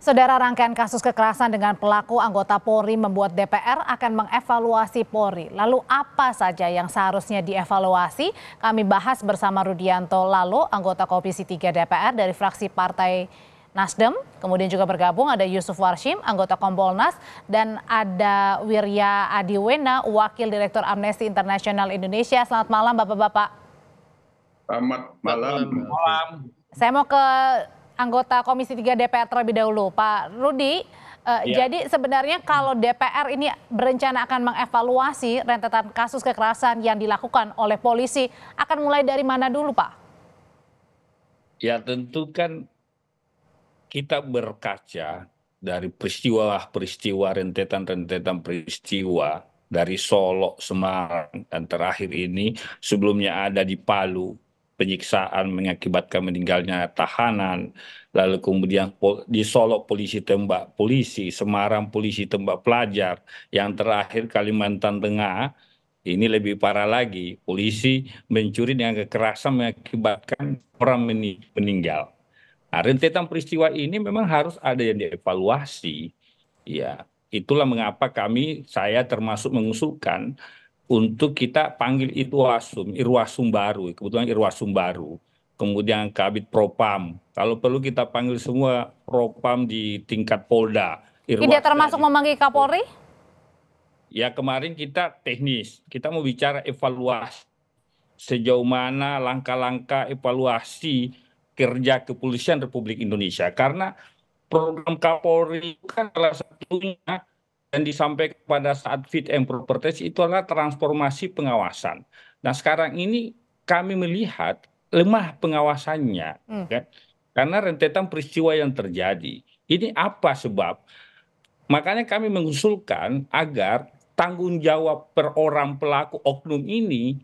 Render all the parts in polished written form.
Saudara, rangkaian kasus kekerasan dengan pelaku anggota Polri membuat DPR akan mengevaluasi Polri. Lalu apa saja yang seharusnya dievaluasi? Kami bahas bersama Rudianto Lalo, anggota Komisi 3 DPR dari fraksi Partai Nasdem. Kemudian juga bergabung ada Yusuf Warshim, anggota Kompolnas, dan ada Wirya Adiwena, Wakil Direktur Amnesty International Indonesia. Selamat malam Bapak-Bapak. Selamat malam. Saya mau ke anggota Komisi 3 DPR terlebih dahulu, Pak Rudi. Jadi sebenarnya kalau DPR ini berencana akan mengevaluasi rentetan kasus kekerasan yang dilakukan oleh polisi, akan mulai dari mana dulu, Pak? Ya tentu kan kita berkaca dari peristiwa rentetan peristiwa dari Solo, Semarang, dan terakhir ini sebelumnya ada di Palu, penyiksaan mengakibatkan meninggalnya tahanan, lalu kemudian di Solo polisi tembak polisi, Semarang polisi tembak pelajar, yang terakhir Kalimantan Tengah, ini lebih parah lagi, polisi mencuri dengan kekerasan mengakibatkan orang meninggal. Nah, rentetan peristiwa ini memang harus ada yang dievaluasi. Ya, itulah mengapa saya termasuk mengusulkan untuk kita panggil Irwasum baru, kebetulan Irwasum baru, kemudian Kabid Propam, kalau perlu kita panggil semua Propam di tingkat Polda. Tidak termasuk memanggil Kapolri? Ya kemarin kita teknis, kita mau bicara evaluasi, sejauh mana langkah-langkah evaluasi kerja kepolisian Republik Indonesia, karena program Kapolri itu kan salah satunya yang disampaikan pada saat fit and proper test itu adalah transformasi pengawasan. Nah sekarang ini kami melihat lemah pengawasannya, kan? Karena rentetan peristiwa yang terjadi. Ini apa sebab? Makanya kami mengusulkan agar tanggung jawab per orang pelaku oknum ini,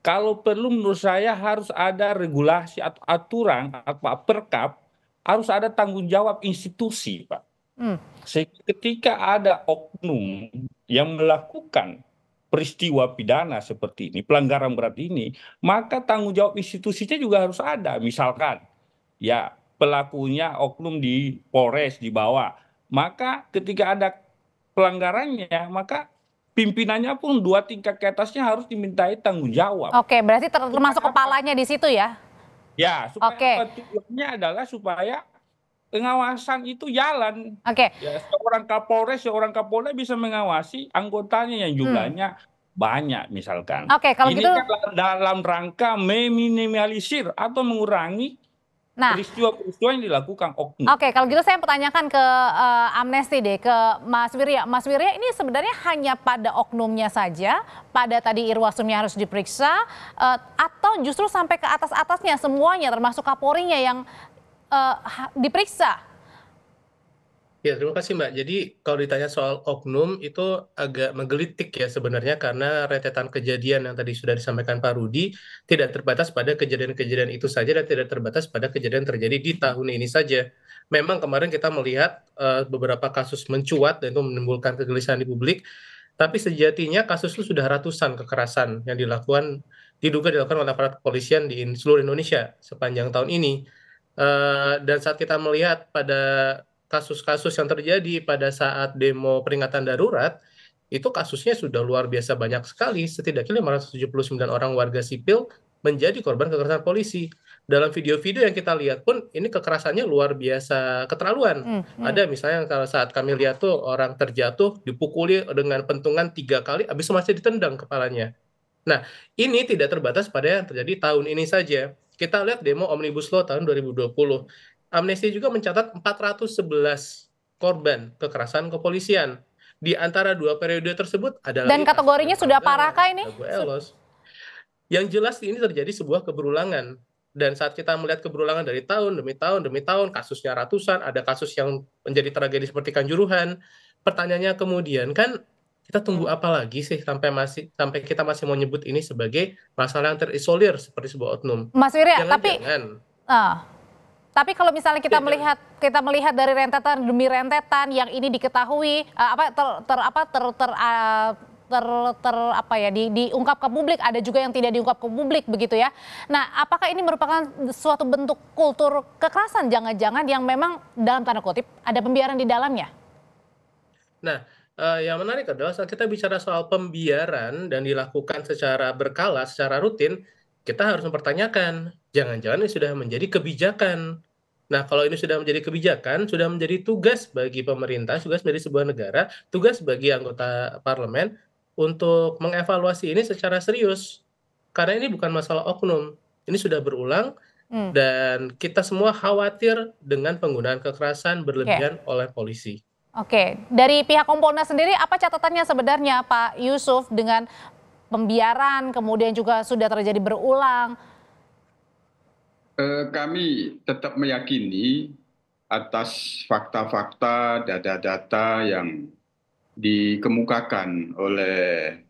kalau perlu menurut saya harus ada regulasi atau aturan atau perkap, harus ada tanggung jawab institusi, Pak. Ketika ada oknum yang melakukan peristiwa pidana seperti ini, pelanggaran berat ini, maka tanggung jawab institusinya juga harus ada. Misalkan, ya pelakunya oknum di Polres dibawa, maka ketika ada pelanggarannya, maka pimpinannya pun 2 tingkat ke atasnya harus dimintai tanggung jawab. Oke, berarti termasuk kepalanya di situ ya? Ya, supaya tujuannya adalah supaya pengawasan itu jalan. Ya, seorang Kapolres, seorang Kapolda bisa mengawasi anggotanya yang jumlahnya banyak misalkan. Kalau ini gitu, kan dalam rangka meminimalisir atau mengurangi peristiwa-peristiwa yang dilakukan oknum. Kalau gitu saya pertanyakan ke Amnesty deh, ke Mas Wirya. Mas Wirya, ini sebenarnya hanya pada oknumnya saja, pada tadi Irwasumnya harus diperiksa, atau justru sampai ke atas-atasnya semuanya termasuk Kapolrinya yang diperiksa? Ya, terima kasih Mbak. Jadi kalau ditanya soal oknum itu agak menggelitik ya sebenarnya, karena rentetan kejadian yang tadi sudah disampaikan Pak Rudi tidak terbatas pada kejadian-kejadian itu saja dan tidak terbatas pada kejadian terjadi di tahun ini saja. Memang kemarin kita melihat beberapa kasus mencuat dan itu menimbulkan kegelisahan di publik, tapi sejatinya kasus itu sudah ratusan kekerasan yang diduga dilakukan oleh aparat kepolisian di seluruh Indonesia sepanjang tahun ini. Dan saat kita melihat pada kasus-kasus yang terjadi pada saat demo peringatan darurat, itu kasusnya sudah luar biasa banyak sekali. Setidaknya 579 orang warga sipil menjadi korban kekerasan polisi. Dalam video-video yang kita lihat pun ini kekerasannya luar biasa keterlaluan. Ada misalnya kalau saat kami lihat tuh orang terjatuh dipukuli dengan pentungan 3 kali, habis itu masih ditendang kepalanya. Nah, ini tidak terbatas pada yang terjadi tahun ini saja. Kita lihat demo Omnibus Law tahun 2020. Amnesty juga mencatat 411 korban kekerasan kepolisian. Di antara 2 periode tersebut adalah... Dan kategorinya sudah parahkah ini? Yang jelas ini terjadi sebuah keberulangan. Dan saat kita melihat keberulangan dari tahun demi tahun, kasusnya ratusan, ada kasus yang menjadi tragedi seperti Kanjuruhan. Pertanyaannya kemudian kan, kita tunggu apa lagi sih sampai kita masih mau nyebut ini sebagai masalah yang terisolir seperti sebuah oknum? Mas Wirya, tapi kalau misalnya kita melihat dari rentetan demi rentetan yang ini diketahui apa ya diungkap ke publik, ada juga yang tidak diungkap ke publik begitu ya. Nah, apakah ini merupakan suatu bentuk kultur kekerasan jangan-jangan yang memang dalam tanda kutip ada pembiaran di dalamnya? Nah, yang menarik adalah saat kita bicara soal pembiaran dan dilakukan secara berkala, secara rutin, kita harus mempertanyakan, jangan-jangan ini sudah menjadi kebijakan. Nah, kalau ini sudah menjadi kebijakan, sudah menjadi tugas bagi pemerintah, tugas dari sebuah negara, tugas bagi anggota parlemen untuk mengevaluasi ini secara serius. Karena ini bukan masalah oknum, ini sudah berulang dan kita semua khawatir dengan penggunaan kekerasan berlebihan oleh polisi. Oke, dari pihak Kompolnas sendiri apa catatannya sebenarnya Pak Yusuf dengan pembiaran kemudian juga sudah terjadi berulang? Kami tetap meyakini atas fakta-fakta, data-data yang dikemukakan oleh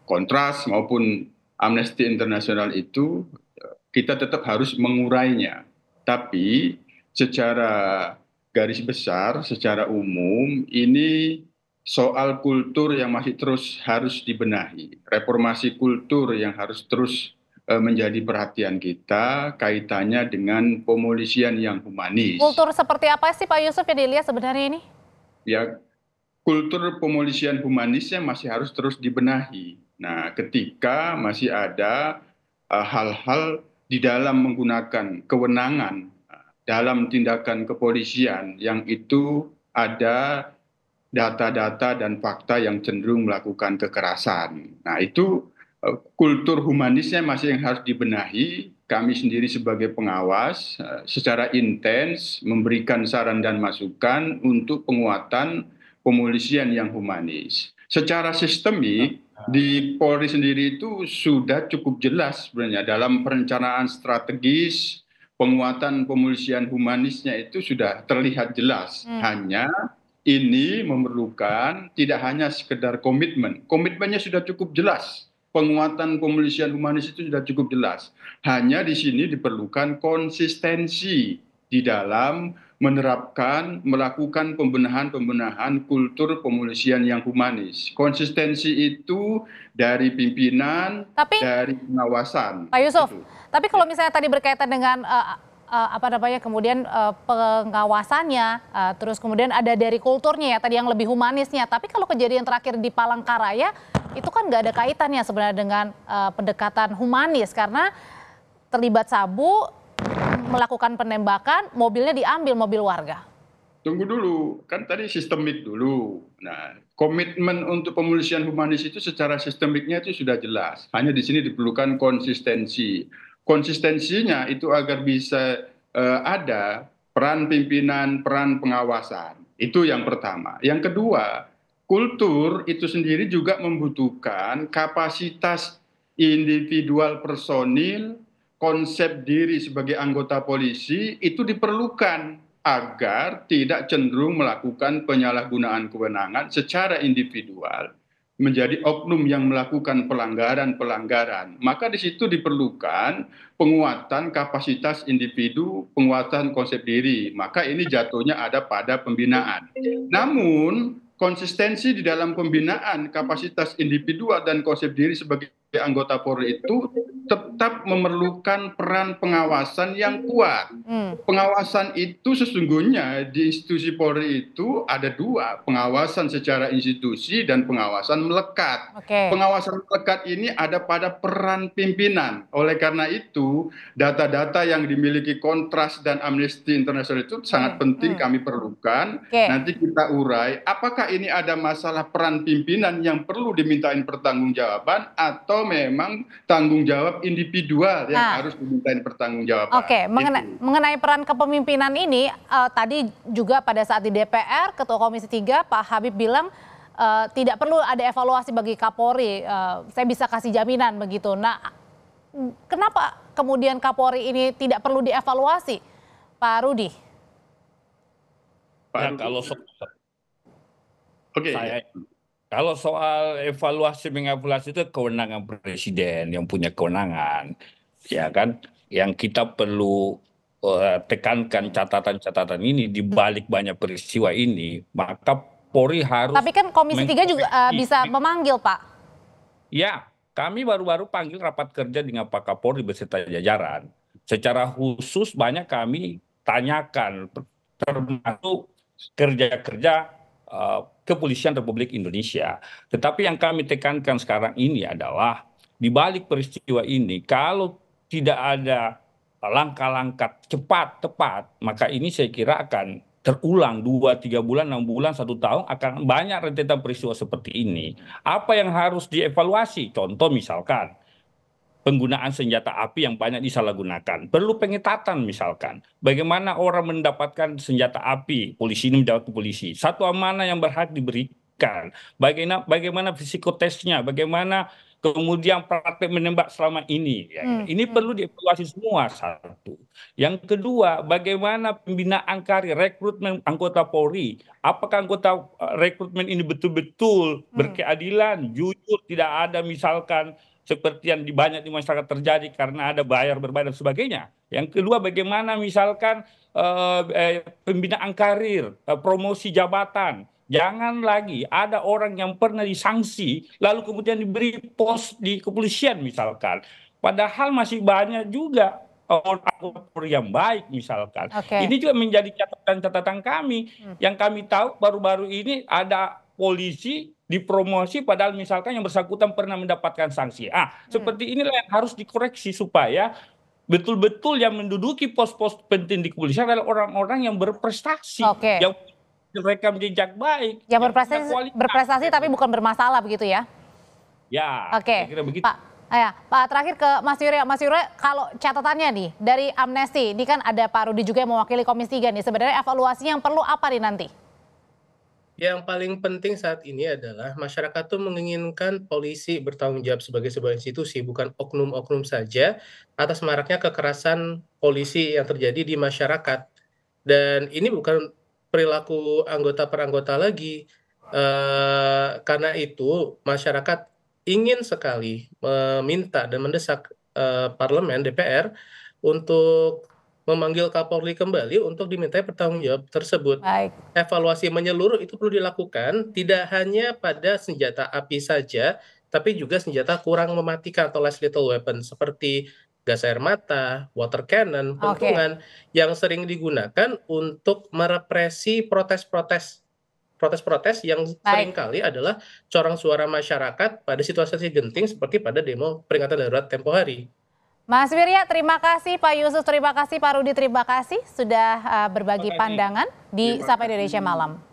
Kontras maupun Amnesty International itu, kita tetap harus mengurainya. Tapi secara garis besar, secara umum, ini soal kultur yang masih terus harus dibenahi. Reformasi kultur yang harus terus menjadi perhatian kita, kaitannya dengan pemolisian yang humanis. Kultur seperti apa sih Pak Yusuf yang dilihat sebenarnya ini? Ya, kultur pemolisian humanisnya masih harus terus dibenahi. Nah, ketika masih ada hal-hal di dalam menggunakan kewenangan dalam tindakan kepolisian yang itu ada data-data dan fakta yang cenderung melakukan kekerasan. Nah, itu kultur humanisnya masih yang harus dibenahi. Kami sendiri sebagai pengawas secara intens memberikan saran dan masukan untuk penguatan pemolisian yang humanis. Secara sistemik di Polri sendiri itu sudah cukup jelas sebenarnya dalam perencanaan strategis penguatan pemolisian humanisnya itu sudah terlihat jelas. Hanya ini memerlukan tidak hanya sekedar komitmen. Komitmennya sudah cukup jelas. Penguatan pemolisian humanis itu sudah cukup jelas. Hanya di sini diperlukan konsistensi di dalam melakukan pembenahan kultur pemolisian yang humanis. Konsistensi itu dari pimpinan, dari pengawasan. Pak Yusuf, tapi kalau misalnya tadi berkaitan dengan kemudian pengawasannya, terus kemudian ada dari kulturnya ya tadi yang lebih humanisnya. Tapi kalau kejadian terakhir di Palangkaraya itu kan nggak ada kaitannya sebenarnya dengan pendekatan humanis karena terlibat sabu, melakukan penembakan, mobilnya diambil, mobil warga. Tunggu dulu, kan tadi sistemik dulu. Nah, komitmen untuk pemolisian humanis itu secara sistemiknya itu sudah jelas. Hanya di sini diperlukan konsistensi. Konsistensinya itu agar bisa ada peran pimpinan, peran pengawasan. Itu yang pertama. Yang kedua, kultur itu sendiri juga membutuhkan kapasitas individual personil, konsep diri sebagai anggota polisi itu diperlukan agar tidak cenderung melakukan penyalahgunaan kewenangan secara individual menjadi oknum yang melakukan pelanggaran-pelanggaran. Maka di situ diperlukan penguatan kapasitas individu, penguatan konsep diri. Maka ini jatuhnya ada pada pembinaan. Namun konsistensi di dalam pembinaan kapasitas individual dan konsep diri sebagai anggota Polri itu tetap memerlukan peran pengawasan yang kuat. Pengawasan itu sesungguhnya di institusi Polri itu ada dua, pengawasan secara institusi dan pengawasan melekat. Pengawasan melekat ini ada pada peran pimpinan. Oleh karena itu, data-data yang dimiliki Kontras dan Amnesty International itu sangat penting kami perlukan. Nanti kita urai, apakah ini ada masalah peran pimpinan yang perlu dimintain pertanggungjawaban atau memang tanggung jawab individual yang harus dimintain pertanggungjawaban. Mengenai peran kepemimpinan ini, tadi juga pada saat di DPR, Ketua Komisi 3 Pak Habib bilang tidak perlu ada evaluasi bagi Kapolri, saya bisa kasih jaminan begitu. Nah, kenapa kemudian Kapolri ini tidak perlu dievaluasi, Pak Rudi? Kalau soal evaluasi mengevaluasi itu kewenangan presiden yang punya kewenangan, ya kan? Yang kita perlu tekankan catatan-catatan ini di balik banyak peristiwa ini, maka Polri harus Tapi kan Komisi 3 juga bisa memanggil, Pak. Ya, kami baru-baru panggil rapat kerja dengan Pak Kapolri beserta jajaran. Secara khusus banyak kami tanyakan, termasuk kerja-kerja Kepolisian Republik Indonesia. Tetapi yang kami tekankan sekarang ini adalah di balik peristiwa ini, kalau tidak ada langkah-langkah cepat, tepat, maka ini saya kira akan terulang 2-3 bulan, 6 bulan, 1 tahun akan banyak rentetan peristiwa seperti ini. Apa yang harus dievaluasi? Contoh misalkan penggunaan senjata api yang banyak disalahgunakan. Perlu pengetatan misalkan. Bagaimana orang mendapatkan senjata api, polisi ini menjawab ke polisi. Satu amanah yang berhak diberikan. Bagaimana psikotesnya, bagaimana kemudian praktek menembak selama ini. Ini perlu dievaluasi semua, satu. Yang kedua, bagaimana pembinaan karir, rekrutmen anggota Polri. Apakah anggota rekrutmen ini betul-betul berkeadilan, jujur, tidak ada misalkan seperti yang banyak di masyarakat terjadi karena ada berbayar dan sebagainya. Yang kedua, bagaimana misalkan pembinaan karir, promosi jabatan. Jangan lagi ada orang yang pernah disanksi lalu kemudian diberi pos di kepolisian misalkan. Padahal masih banyak juga orang yang baik misalkan. Ini juga menjadi catatan kami. Yang kami tahu baru-baru ini ada polisi dipromosi padahal misalkan yang bersangkutan pernah mendapatkan sanksi. Seperti inilah yang harus dikoreksi supaya betul-betul yang menduduki pos-pos penting di kepolisian adalah orang-orang yang berprestasi, yang rekam jejak baik, yang berprestasi tapi bukan bermasalah begitu ya? Ya, kira begitu. Pak, terakhir ke Mas Yurya. Mas Yurya, kalau catatannya nih dari Amnesty, ini kan ada Pak Rudi juga yang mewakili Komisi 3 nih. Sebenarnya evaluasi yang perlu apa nih nanti? Yang paling penting saat ini adalah masyarakat tuh menginginkan polisi bertanggung jawab sebagai sebuah institusi, bukan oknum-oknum saja atas maraknya kekerasan polisi yang terjadi di masyarakat. Dan ini bukan perilaku anggota per anggota lagi. Karena itu masyarakat ingin sekali meminta dan mendesak parlemen, DPR, untuk memanggil Kapolri kembali untuk dimintai pertanggungjawab tersebut. Evaluasi menyeluruh itu perlu dilakukan, tidak hanya pada senjata api saja, tapi juga senjata kurang mematikan atau less lethal weapon seperti gas air mata, water cannon, pentungan yang sering digunakan untuk merepresi protes-protes yang seringkali adalah corong suara masyarakat pada situasi genting seperti pada demo peringatan darurat tempo hari. Mas Wirya, terima kasih. Pak Yusuf, terima kasih. Pak Rudi, terima kasih sudah berbagi pandangan di Sapa Indonesia Malam.